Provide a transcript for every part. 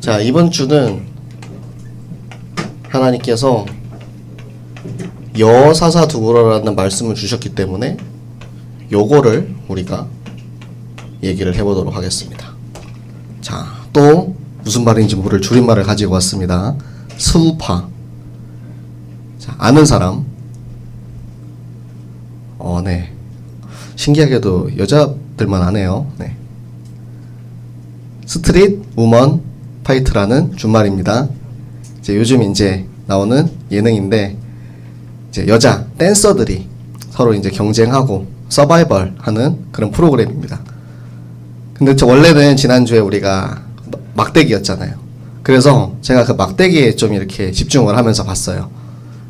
자, 이번 주는 하나님께서 여사사두고라라는 말씀을 주셨기 때문에 요거를 우리가 얘기를 해보도록 하겠습니다. 자, 또 무슨 말인지 모를 줄임말을 가지고 왔습니다. 슬파. 자, 아는 사람. 네. 신기하게도 여자들만 아네요. 네. 스트릿 우먼 파이트라는 준말입니다. 이제 요즘 이제 나오는 예능인데 이제 여자 댄서들이 서로 이제 경쟁하고 서바이벌 하는 그런 프로그램입니다. 근데 원래는 지난주에 우리가 막대기였잖아요. 그래서 제가 그 막대기에 좀 이렇게 집중을 하면서 봤어요.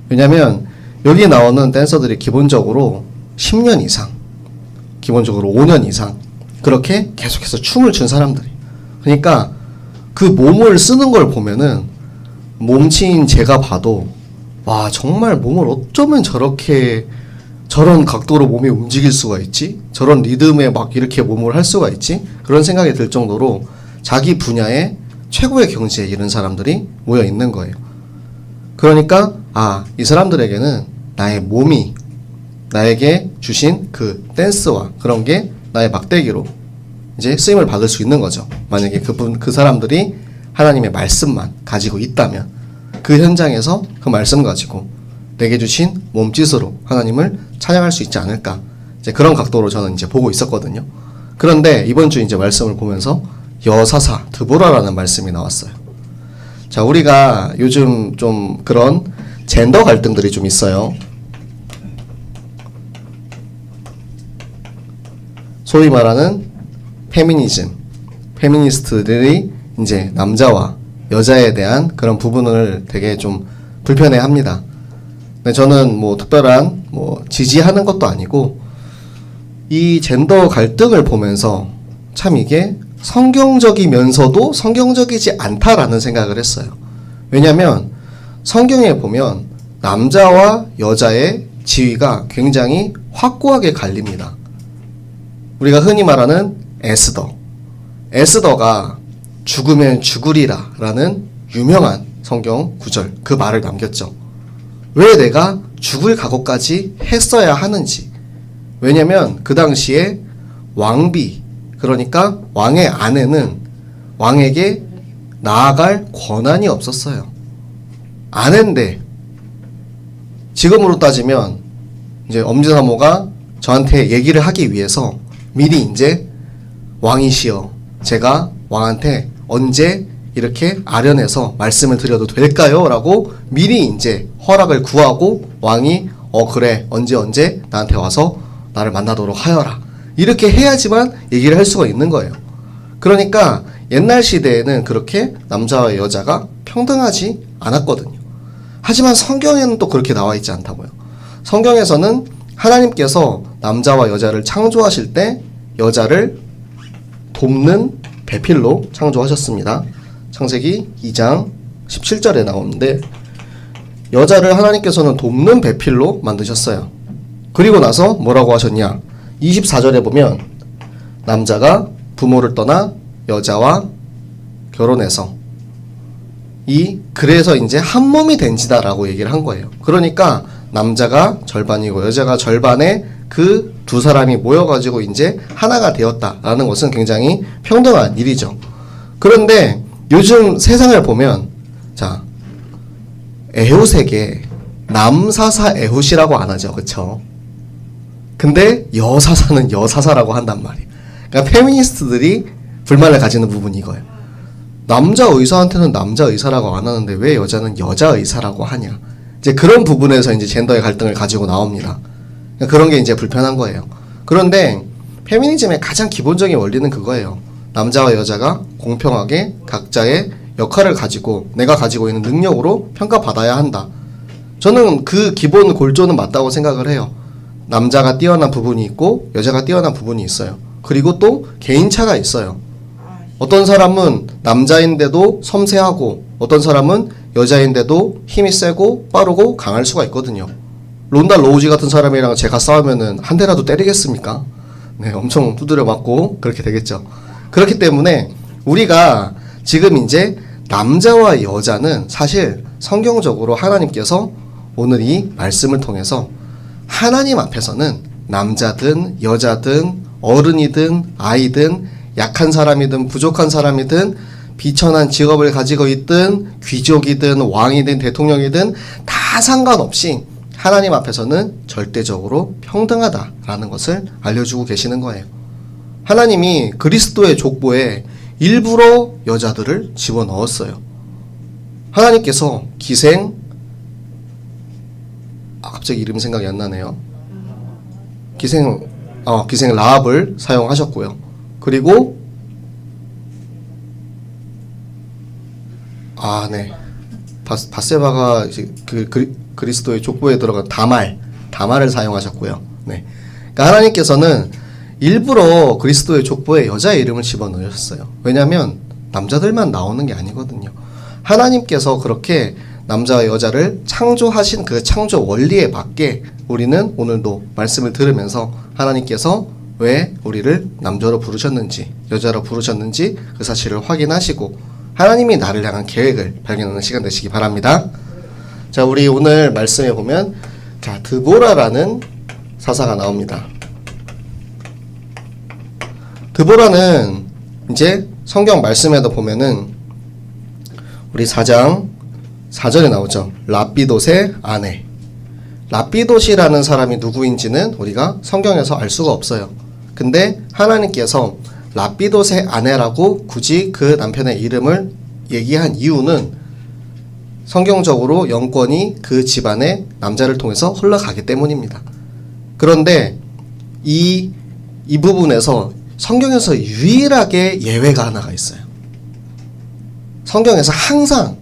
왜냐면 여기 나오는 댄서들이 기본적으로 10년 이상, 기본적으로 5년 이상 그렇게 계속해서 춤을 춘 사람들이. 그러니까 그 몸을 쓰는 걸 보면은 몸치인 제가 봐도 와, 정말 몸을 어쩌면 저렇게 저런 각도로 몸이 움직일 수가 있지? 저런 리듬에 막 이렇게 몸을 할 수가 있지? 그런 생각이 들 정도로 자기 분야의 최고의 경지에 이른 사람들이 모여 있는 거예요. 그러니까 이 사람들에게는 나의 몸이 나에게 주신 그 댄스와 그런 게 나의 막대기로 이제 쓰임을 받을 수 있는 거죠. 만약에 그 사람들이 하나님의 말씀만 가지고 있다면 그 현장에서 그 말씀 가지고 내게 주신 몸짓으로 하나님을 찬양할 수 있지 않을까. 이제 그런 각도로 저는 이제 보고 있었거든요. 그런데 이번 주 이제 말씀을 보면서 여사사 드보라라는 말씀이 나왔어요. 자, 우리가 요즘 좀 그런 젠더 갈등들이 좀 있어요. 소위 말하는 페미니즘, 페미니스트들이 이제 남자와 여자에 대한 그런 부분을 되게 좀 불편해합니다. 근데 저는 뭐 특별한 지지하는 것도 아니고 이 젠더 갈등을 보면서 참 이게 성경적이면서도 성경적이지 않다라는 생각을 했어요. 왜냐하면 성경에 보면 남자와 여자의 지위가 굉장히 확고하게 갈립니다. 우리가 흔히 말하는 에스더가 죽으면 죽으리라 라는 유명한 성경 구절, 그 말을 남겼죠. 왜 내가 죽을 각오까지 했어야 하는지. 왜냐면 그 당시에 왕비, 그러니까 왕의 아내는 왕에게 나아갈 권한이 없었어요. 아내인데 지금으로 따지면 이제 엄지사모가 저한테 얘기를 하기 위해서 미리 이제 왕이시여, 제가 왕한테 언제 이렇게 아련해서 말씀을 드려도 될까요? 라고 미리 이제 허락을 구하고 왕이 그래, 언제 나한테 와서 나를 만나도록 하여라. 이렇게 해야지만 얘기를 할 수가 있는 거예요. 그러니까 옛날 시대에는 그렇게 남자와 여자가 평등하지 않았거든요. 하지만 성경에는 또 그렇게 나와 있지 않다고요. 성경에서는 하나님께서 남자와 여자를 창조하실 때 여자를 돕는 배필로 창조하셨습니다. 창세기 2장 17절에 나오는데 여자를 하나님께서는 돕는 배필로 만드셨어요. 그리고 나서 뭐라고 하셨냐? 24절에 보면 남자가 부모를 떠나 여자와 결혼해서 그래서 이제 한 몸이 된지다라고 얘기를 한 거예요. 그러니까 남자가 절반이고 여자가 절반의 그 두 사람이 모여가지고 이제 하나가 되었다라는 것은 굉장히 평등한 일이죠. 그런데 요즘 세상을 보면 자, 에훗에게 남사사 에훗이라고 안 하죠. 그쵸? 근데 여사사는 여사사라고 한단 말이에요. 그러니까 페미니스트들이 불만을 가지는 부분이 이거예요. 남자 의사한테는 남자 의사라고 안 하는데 왜 여자는 여자 의사라고 하냐. 이제 그런 부분에서 이제 젠더의 갈등을 가지고 나옵니다. 그런 게 이제 불편한 거예요. 그런데 페미니즘의 가장 기본적인 원리는 그거예요. 남자와 여자가 공평하게 각자의 역할을 가지고 내가 가지고 있는 능력으로 평가받아야 한다. 저는 그 기본 골조는 맞다고 생각을 해요. 남자가 뛰어난 부분이 있고 여자가 뛰어난 부분이 있어요. 그리고 또 개인차가 있어요. 어떤 사람은 남자인데도 섬세하고 어떤 사람은 여자인데도 힘이 세고 빠르고 강할 수가 있거든요. 론다 로우지 같은 사람이랑 제가 싸우면은 한 대라도 때리겠습니까? 네, 엄청 두드려 맞고 그렇게 되겠죠. 그렇기 때문에 우리가 지금 이제 남자와 여자는 사실 성경적으로 하나님께서 오늘 이 말씀을 통해서 하나님 앞에서는 남자든 여자든 어른이든 아이든 약한 사람이든 부족한 사람이든 비천한 직업을 가지고 있든 귀족이든 왕이든 대통령이든 다 상관없이 하나님 앞에서는 절대적으로 평등하다라는 것을 알려주고 계시는 거예요. 하나님이 그리스도의 족보에 일부러 여자들을 집어넣었어요. 하나님께서 갑자기 이름 생각이 안 나네요. 기생 라합을 사용하셨고요. 그리고 바세바가 이제 그리스도의 족보에 들어간 다말을 사용하셨고요. 네. 그러니까 하나님께서는 일부러 그리스도의 족보에 여자의 이름을 집어넣으셨어요. 왜냐하면 남자들만 나오는 게 아니거든요. 하나님께서 그렇게 남자와 여자를 창조하신 그 창조 원리에 맞게 우리는 오늘도 말씀을 들으면서 하나님께서 왜 우리를 남자로 부르셨는지 여자로 부르셨는지 그 사실을 확인하시고 하나님이 나를 향한 계획을 발견하는 시간 되시기 바랍니다. 자, 우리 오늘 말씀에 보면 드보라라는 사사가 나옵니다. 드보라는 이제 성경 말씀에도 보면은 우리 4장 4절에 나오죠. 랍비돗의 아내. 랍비돗이라는 사람이 누구인지는 우리가 성경에서 알 수가 없어요. 근데 하나님께서 랍비돗의 아내라고 굳이 그 남편의 이름을 얘기한 이유는 성경적으로 영권이 그 집안의 남자를 통해서 흘러가기 때문입니다. 그런데 이 부분에서 성경에서 유일하게 예외가 하나가 있어요. 성경에서 항상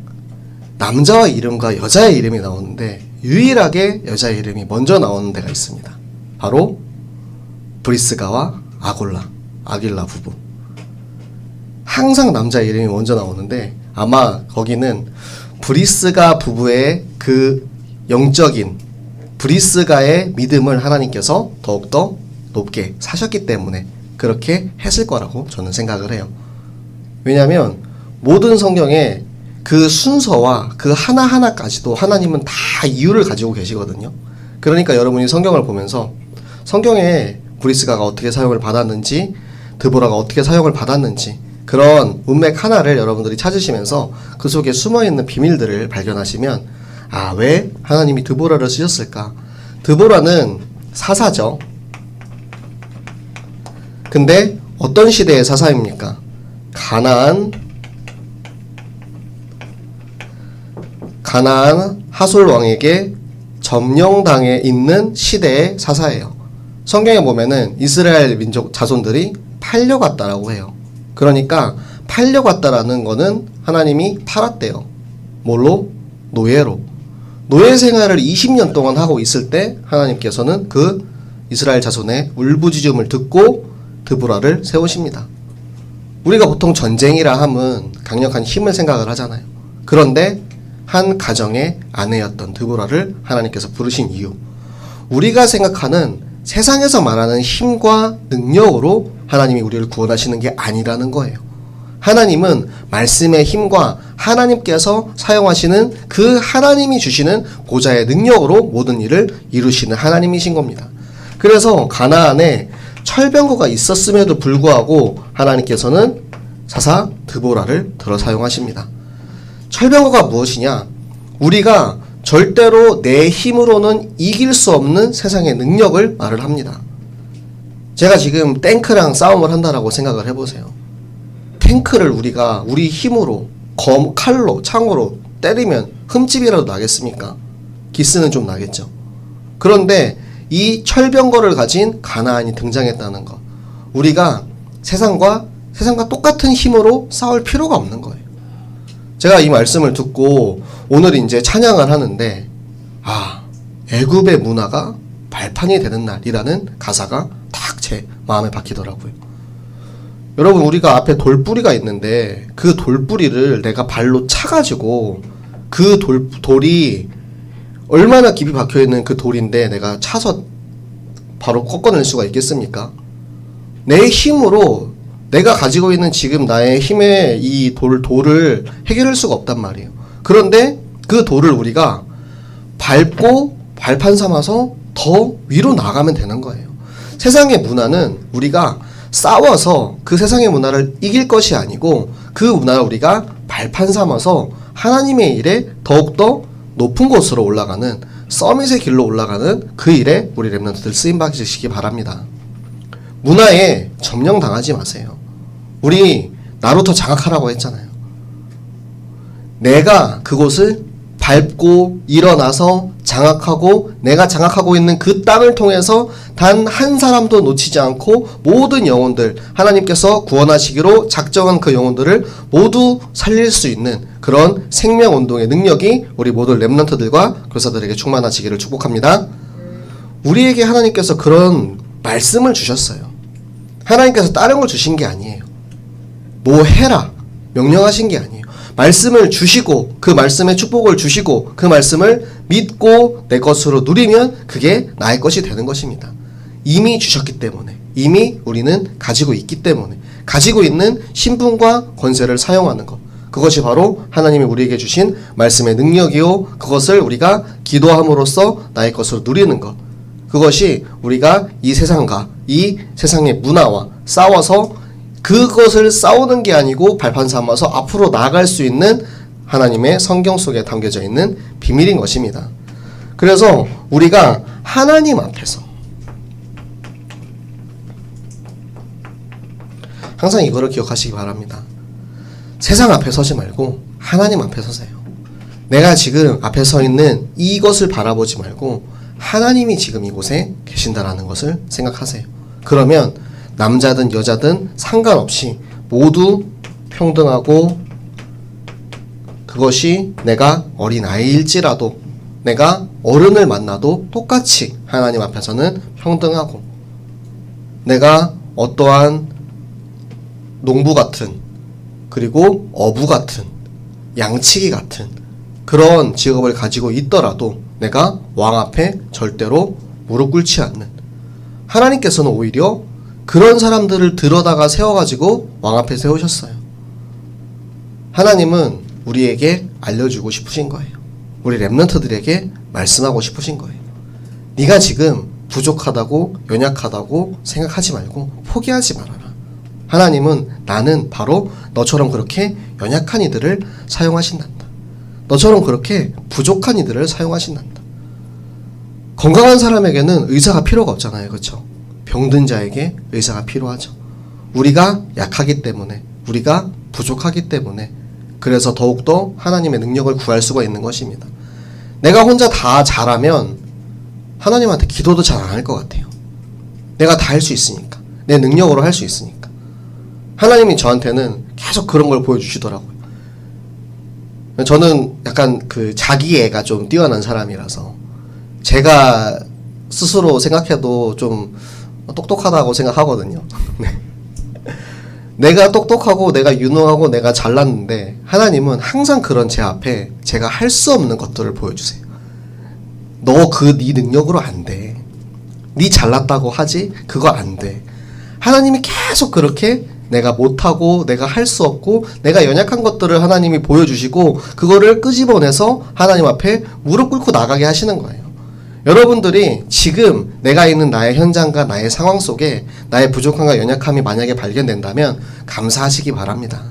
남자와 이름과 여자의 이름이 나오는데 유일하게 여자의 이름이 먼저 나오는 데가 있습니다. 바로 브리스가와 아길라 부부. 항상 남자의 이름이 먼저 나오는데 아마 거기는 브리스가 부부의 그 영적인 브리스가의 믿음을 하나님께서 더욱더 높게 사셨기 때문에 그렇게 했을 거라고 저는 생각을 해요. 왜냐하면 모든 성경에 그 순서와 그 하나하나까지도 하나님은 다 이유를 가지고 계시거든요. 그러니까 여러분이 성경을 보면서 성경에 브리스가가 어떻게 사용을 받았는지 드보라가 어떻게 사용을 받았는지 그런 문맥 하나를 여러분들이 찾으시면서 그 속에 숨어있는 비밀들을 발견하시면 왜 하나님이 드보라를 쓰셨을까? 드보라는 사사죠. 근데 어떤 시대의 사사입니까? 가나안 하솔 왕에게 점령당해 있는 시대의 사사예요. 성경에 보면은 이스라엘 민족 자손들이 팔려갔다라고 해요. 그러니까 팔려갔다라는 거는 하나님이 팔았대요. 뭘로? 노예로. 노예 생활을 20년 동안 하고 있을 때 하나님께서는 그 이스라엘 자손의 울부짖음을 듣고 드보라를 세우십니다. 우리가 보통 전쟁이라 함은 강력한 힘을 생각을 하잖아요. 그런데 한 가정의 아내였던 드보라를 하나님께서 부르신 이유, 우리가 생각하는 세상에서 말하는 힘과 능력으로 하나님이 우리를 구원하시는 게 아니라는 거예요. 하나님은 말씀의 힘과 하나님께서 사용하시는 그 하나님이 주시는 보좌의 능력으로 모든 일을 이루시는 하나님이신 겁니다. 그래서 가나안에 철병거가 있었음에도 불구하고 하나님께서는 사사 드보라를 들어 사용하십니다. 철병거가 무엇이냐? 우리가 절대로 내 힘으로는 이길 수 없는 세상의 능력을 말을 합니다. 제가 지금 탱크랑 싸움을 한다라고 생각을 해보세요. 탱크를 우리가 우리 힘으로 칼로 창으로 때리면 흠집이라도 나겠습니까? 기스는 좀 나겠죠. 그런데 이 철병거를 가진 가나안이 등장했다는 것, 우리가 세상과 똑같은 힘으로 싸울 필요가 없는 거예요. 제가 이 말씀을 듣고 오늘 이제 찬양을 하는데 애굽의 문화가 발판이 되는 날이라는 가사가 딱 제 마음에 박히더라고요. 여러분, 우리가 앞에 돌뿌리가 있는데 그 돌뿌리를 내가 발로 차가지고 그 돌이 얼마나 깊이 박혀있는 그 돌인데 내가 차서 바로 꺾어낼 수가 있겠습니까? 내 힘으로 내가 가지고 있는 지금 나의 힘의 이 돌을 해결할 수가 없단 말이에요. 그런데 그 돌을 우리가 밟고 발판 삼아서 더 위로 나가면 되는 거예요. 세상의 문화는 우리가 싸워서 그 세상의 문화를 이길 것이 아니고 그 문화를 우리가 발판 삼아서 하나님의 일에 더욱더 높은 곳으로 올라가는 서밋의 길로 올라가는 그 일에 우리 렘넌트들 쓰임받으시기 바랍니다. 문화에 점령당하지 마세요. 우리 나루토 장악하라고 했잖아요. 내가 그곳을 밟고 일어나서 장악하고 내가 장악하고 있는 그 땅을 통해서 단 한 사람도 놓치지 않고 모든 영혼들 하나님께서 구원하시기로 작정한 그 영혼들을 모두 살릴 수 있는 그런 생명운동의 능력이 우리 모든 렘넌트들과 교사들에게 충만하시기를 축복합니다. 우리에게 하나님께서 그런 말씀을 주셨어요. 하나님께서 다른 걸 주신 게 아니에요. 뭐 해라 명령하신 게 아니에요. 말씀을 주시고 그 말씀의 축복을 주시고 그 말씀을 믿고 내 것으로 누리면 그게 나의 것이 되는 것입니다. 이미 주셨기 때문에, 이미 우리는 가지고 있기 때문에, 가지고 있는 신분과 권세를 사용하는 것, 그것이 바로 하나님이 우리에게 주신 말씀의 능력이요 그것을 우리가 기도함으로써 나의 것으로 누리는 것, 그것이 우리가 이 세상과 이 세상의 문화와 싸워서 그것을 싸우는 게 아니고 발판 삼아서 앞으로 나아갈 수 있는 하나님의 성경 속에 담겨져 있는 비밀인 것입니다. 그래서 우리가 하나님 앞에서 항상 이거를 기억하시기 바랍니다. 세상 앞에 서지 말고 하나님 앞에 서세요. 내가 지금 앞에 서 있는 이것을 바라보지 말고 하나님이 지금 이곳에 계신다라는 것을 생각하세요. 그러면 남자든 여자든 상관없이 모두 평등하고 그것이 내가 어린아이일지라도 내가 어른을 만나도 똑같이 하나님 앞에서는 평등하고 내가 어떠한 농부 같은 그리고 어부 같은 양치기 같은 그런 직업을 가지고 있더라도 내가 왕 앞에 절대로 무릎 꿇지 않는 하나님께서는 오히려 그런 사람들을 들어다가 세워가지고 왕 앞에 세우셨어요. 하나님은 우리에게 알려주고 싶으신 거예요. 우리 렘넌트들에게 말씀하고 싶으신 거예요. 네가 지금 부족하다고 연약하다고 생각하지 말고 포기하지 말아라. 하나님은 나는 바로 너처럼 그렇게 연약한 이들을 사용하신단다. 너처럼 그렇게 부족한 이들을 사용하신단다. 건강한 사람에게는 의사가 필요가 없잖아요. 그렇죠? 병든 자에게 의사가 필요하죠. 우리가 약하기 때문에 우리가 부족하기 때문에 그래서 더욱더 하나님의 능력을 구할 수가 있는 것입니다. 내가 혼자 다 잘하면 하나님한테 기도도 잘 안 할 것 같아요. 내가 다 할 수 있으니까 내 능력으로 할 수 있으니까 하나님이 저한테는 계속 그런 걸 보여주시더라고요. 저는 약간 그 자기애가 좀 뛰어난 사람이라서 제가 스스로 생각해도 좀 똑똑하다고 생각하거든요. 네. 내가 똑똑하고 내가 유능하고 내가 잘났는데 하나님은 항상 그런 제 앞에 제가 할 수 없는 것들을 보여주세요. 너 네 능력으로 안 돼. 네 잘났다고 하지? 그거 안 돼. 하나님이 계속 그렇게 내가 못하고 내가 할 수 없고 내가 연약한 것들을 하나님이 보여주시고 그거를 끄집어내서 하나님 앞에 무릎 꿇고 나가게 하시는 거예요. 여러분들이 지금 내가 있는 나의 현장과 나의 상황 속에 나의 부족함과 연약함이 만약에 발견된다면 감사하시기 바랍니다.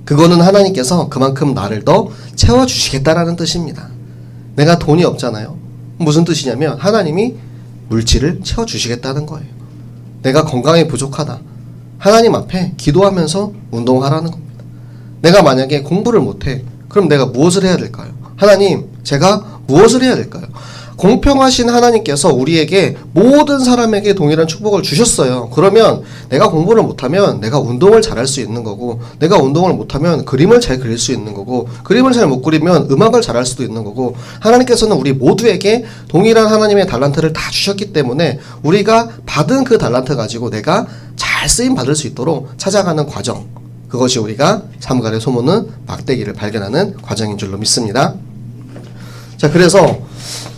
그거는 하나님께서 그만큼 나를 더 채워주시겠다라는 뜻입니다. 내가 돈이 없잖아요. 무슨 뜻이냐면 하나님이 물질을 채워주시겠다는 거예요. 내가 건강이 부족하다. 하나님 앞에 기도하면서 운동하라는 겁니다. 내가 만약에 공부를 못해. 그럼 내가 무엇을 해야 될까요? 하나님, 제가 무엇을 해야 될까요? 공평하신 하나님께서 우리에게 모든 사람에게 동일한 축복을 주셨어요. 그러면 내가 공부를 못하면 내가 운동을 잘할 수 있는 거고 내가 운동을 못하면 그림을 잘 그릴 수 있는 거고 그림을 잘 못 그리면 음악을 잘할 수도 있는 거고 하나님께서는 우리 모두에게 동일한 하나님의 달란트를 다 주셨기 때문에 우리가 받은 그 달란트 가지고 내가 잘 쓰임 받을 수 있도록 찾아가는 과정, 그것이 우리가 삼갈의 소문은 막대기를 발견하는 과정인 줄로 믿습니다. 자, 그래서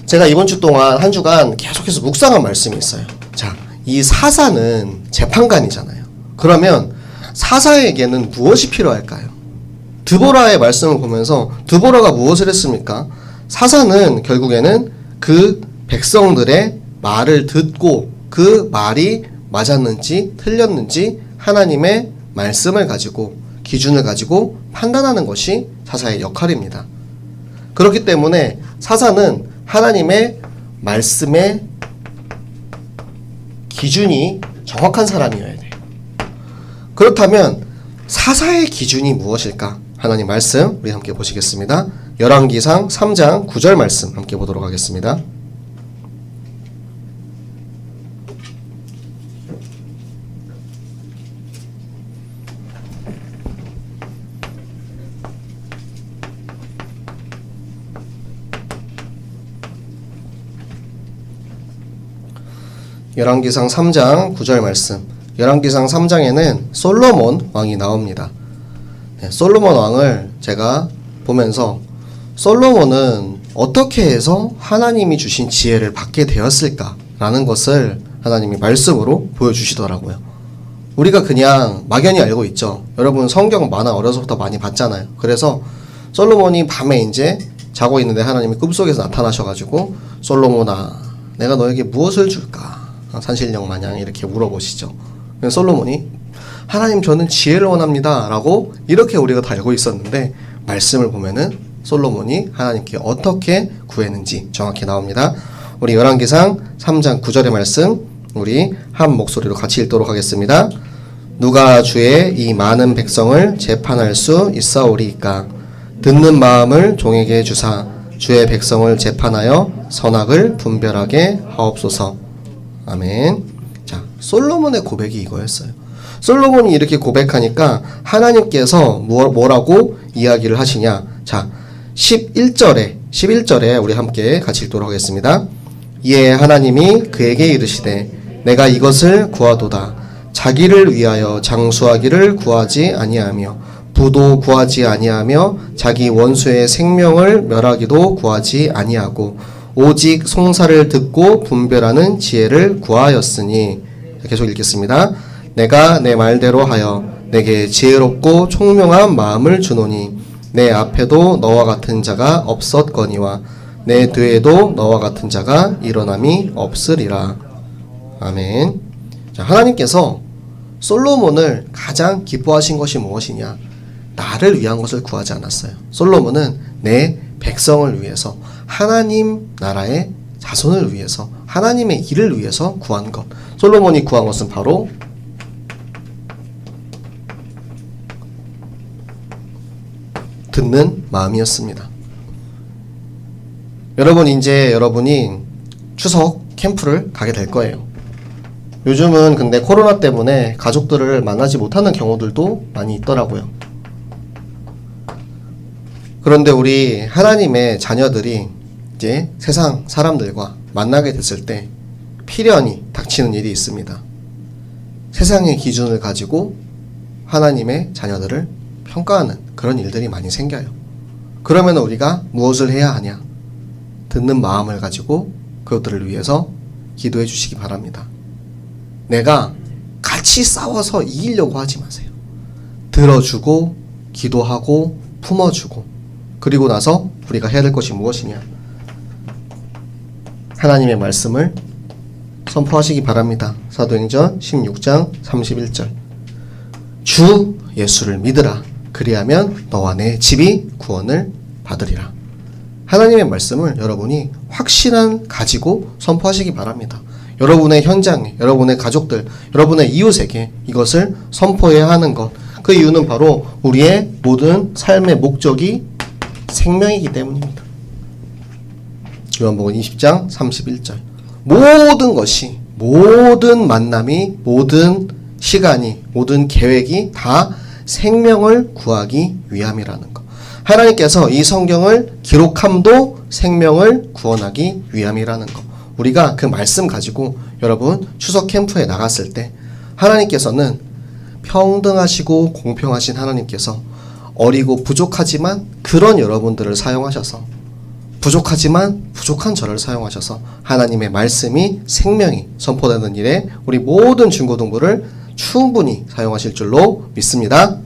제가 이번 주 동안 한 주간 계속해서 묵상한 말씀이 있어요. 자, 이 사사는 재판관이잖아요. 그러면 사사에게는 무엇이 필요할까요? 드보라의 말씀을 보면서 드보라가 무엇을 했습니까? 사사는 결국에는 그 백성들의 말을 듣고 그 말이 맞았는지 틀렸는지 하나님의 말씀을 가지고 기준을 가지고 판단하는 것이 사사의 역할입니다. 그렇기 때문에 사사는 하나님의 말씀의 기준이 정확한 사람이어야 돼요. 그렇다면 사사의 기준이 무엇일까? 하나님 말씀 우리 함께 보시겠습니다. 열왕기상 3장 9절 말씀 함께 보도록 하겠습니다. 열왕기상 3장 9절 말씀. 열왕기상 3장에는 솔로몬 왕이 나옵니다. 솔로몬 왕을 제가 보면서 솔로몬은 어떻게 해서 하나님이 주신 지혜를 받게 되었을까라는 것을 하나님이 말씀으로 보여주시더라고요. 우리가 그냥 막연히 알고 있죠. 여러분 성경 만화 어려서부터 많이 봤잖아요. 그래서 솔로몬이 밤에 이제 자고 있는데 하나님이 꿈속에서 나타나셔가지고 솔로몬아 내가 너에게 무엇을 줄까? 산신령 마냥 이렇게 물어보시죠. 솔로몬이 하나님 저는 지혜를 원합니다 라고 이렇게 우리가 다 알고 있었는데 말씀을 보면은 솔로몬이 하나님께 어떻게 구했는지 정확히 나옵니다. 우리 열왕기상 3장 9절의 말씀 우리 한 목소리로 같이 읽도록 하겠습니다. 누가 주의 이 많은 백성을 재판할 수 있사오리이까? 듣는 마음을 종에게 주사 주의 백성을 재판하여 선악을 분별하게 하옵소서. 아멘. 자, 솔로몬의 고백이 이거였어요. 솔로몬이 이렇게 고백하니까 하나님께서 뭐라고 이야기를 하시냐? 자, 11절에 우리 함께 같이 읽도록 하겠습니다. 이에 하나님이 그에게 이르시되 내가 이것을 구하도다. 자기를 위하여 장수하기를 구하지 아니하며 부도 구하지 아니하며 자기 원수의 생명을 멸하기도 구하지 아니하고 오직 송사를 듣고 분별하는 지혜를 구하였으니. 계속 읽겠습니다. 내가 내 말대로 하여 내게 지혜롭고 총명한 마음을 주노니 내 앞에도 너와 같은 자가 없었거니와 내 뒤에도 너와 같은 자가 일어남이 없으리라. 아멘. 자, 하나님께서 솔로몬을 가장 기뻐하신 것이 무엇이냐? 나를 위한 것을 구하지 않았어요. 솔로몬은 내 백성을 위해서 하나님 나라의 자손을 위해서 하나님의 일을 위해서 구한 것. 솔로몬이 구한 것은 바로 듣는 마음이었습니다. 여러분 이제 여러분이 추석 캠프를 가게 될 거예요. 요즘은 근데 코로나 때문에 가족들을 만나지 못하는 경우들도 많이 있더라고요. 그런데 우리 하나님의 자녀들이 이제 세상 사람들과 만나게 됐을 때 필연이 닥치는 일이 있습니다. 세상의 기준을 가지고 하나님의 자녀들을 평가하는 그런 일들이 많이 생겨요. 그러면 우리가 무엇을 해야 하냐? 듣는 마음을 가지고 그것들을 위해서 기도해 주시기 바랍니다. 내가 같이 싸워서 이기려고 하지 마세요. 들어주고 기도하고 품어주고 그리고 나서 우리가 해야 될 것이 무엇이냐? 하나님의 말씀을 선포하시기 바랍니다. 사도행전 16장 31절. 주 예수를 믿으라. 그리하면 너와 내 집이 구원을 받으리라. 하나님의 말씀을 여러분이 확신한 가지고 선포하시기 바랍니다. 여러분의 현장에, 여러분의 가족들, 여러분의 이웃에게 이것을 선포해야 하는 것. 그 이유는 바로 우리의 모든 삶의 목적이 생명이기 때문입니다. 요한복음 20장 31절. 모든 것이, 모든 만남이, 모든 시간이, 모든 계획이 다 생명을 구하기 위함이라는 것. 하나님께서 이 성경을 기록함도 생명을 구원하기 위함이라는 것. 우리가 그 말씀 가지고 여러분 추석 캠프에 나갔을 때 하나님께서는 평등하시고 공평하신 하나님께서 어리고 부족하지만 그런 여러분들을 사용하셔서 부족하지만 부족한 저를 사용하셔서 하나님의 말씀이 생명이 선포되는 일에 우리 모든 중고등부를 충분히 사용하실 줄로 믿습니다.